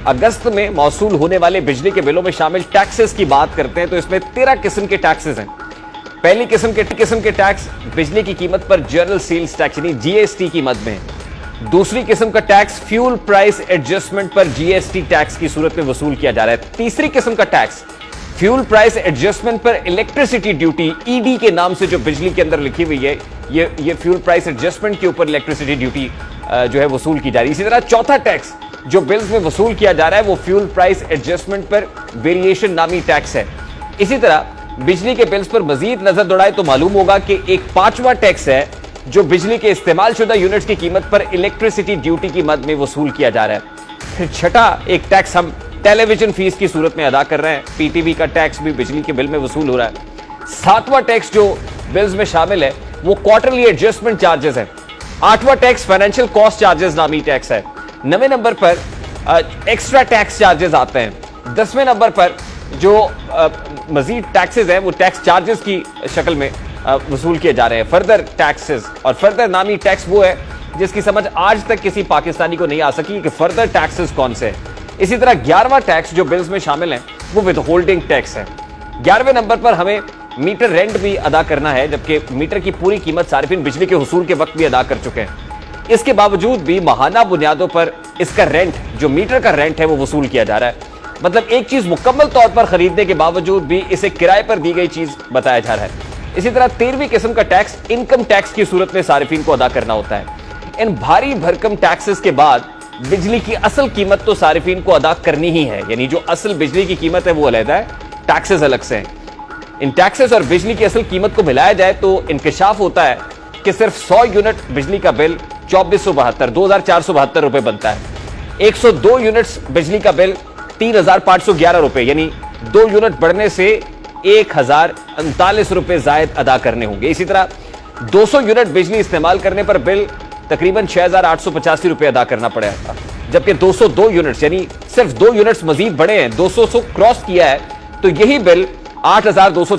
अगस्त में मौसूल होने वाले बिजली के बिलों में शामिल टैक्सेस की बात करते हैं तो इसमें 13 किस्म के टैक्सेस हैं। पहली किस्म के टैक्स बिजली की कीमत पर जनरल सेल्स टैक्स यानी जीएसटी की मद में है। दूसरी किस्म का टैक्स फ्यूल प्राइस एडजस्टमेंट पर जीएसटी टैक्स की सूरत में वसूल किया जा रहा है। तीसरी किस्म का टैक्स फ्यूल प्राइस एडजस्टमेंट पर इलेक्ट्रिसिटी ड्यूटी ईडी के नाम से जो बिजली के अंदर लिखी हुई है, ये फ्यूल प्राइस एडजस्टमेंट के ऊपर इलेक्ट्रिसिटी ड्यूटी जो है वसूल की जा रही है। इसी तरह चौथा टैक्स जो बिल्स में वसूल किया जा रहा है वो फ्यूल प्राइस एडजस्टमेंट पर वेरिएशन नामी टैक्स है। इसी तरह बिजली के बिल्स पर मजीद नजर दौड़ाए तो मालूम होगा कि एक पांचवा टैक्स है जो बिजली के इस्तेमाल शुदा यूनिट्स की कीमत पर इलेक्ट्रिसिटी ड्यूटी की मद में वसूल किया जा रहा है। फिर छठा एक टैक्स हम टेलीविजन फीस की सूरत में अदा कर रहे हैं, पीटीवी का टैक्स भी बिजली के बिल में वसूल हो रहा है। सातवां टैक्स जो बिल्स में शामिल है वो क्वार्टरली एडजस्टमेंट चार्जेस है। आठवां टैक्स फाइनेंशियल कॉस्ट चार्जेस नामी टैक्स है। 9वें नंबर पर एक्स्ट्रा टैक्स चार्जेस आते हैं। 10वें नंबर पर जो मजीद टैक्सेस हैं वो टैक्स चार्जेस की शक्ल में वसूल किए जा रहे हैं, फर्दर टैक्सेस। और फर्दर नामी टैक्स वो है जिसकी समझ आज तक किसी पाकिस्तानी को नहीं आ सकी कि फर्दर टैक्सेस कौन से हैं। इसी तरह 11वां टैक्स जो बिल्स में शामिल है वो विद होल्डिंग टैक्स है। 11वें नंबर पर हमें मीटर रेंट भी अदा करना है, जबकि मीटर की पूरी कीमत सारिफिन बिजली के हुसूल के वक्त भी अदा कर चुके हैं। इसके बावजूद भी माहाना बुनियादों पर इसका रेंट जो मीटर का रेंट है वो वसूल किया जा रहा है। मतलब एक चीज मुकम्मल तौर पर खरीदने के बावजूद भी इसे किराए पर दी गई चीज बताया जा रहा है। इसी तरह 13वीं किस्म का टैक्स इनकम टैक्स की सूरत में सारिफिन को अदा करना होता है। इन भारी भरकम टैक्सेस के बाद बिजली की असल कीमत तो सारिफिन को अदा करनी ही है, यानी जो असल बिजली की कीमत है वो अलग है, टैक्सेस अलग से हैं। इन टैक्सेस और बिजली की असल कीमत को मिलाया जाए तो इंकशाफ होता है कि सिर्फ 100 यूनिट बिजली का बिल 2472 रुपए बनता है। 102 यूनिट्स बिजली का बिल 3511 रुपए, यानी 2 यूनिट बढ़ने से 1039 रुपए जायद अदा करने होंगे। इसी तरह 200 यूनिट बिजली इस्तेमाल करने पर बिल तकरीबन 6885 रुपए अदा करना पड़ेगा, जबकि 202 यूनिट्स यानी सिर्फ 2 यूनिट्स मजीद बढ़े हैं, 200 क्रॉस किया है तो यही बिल 8200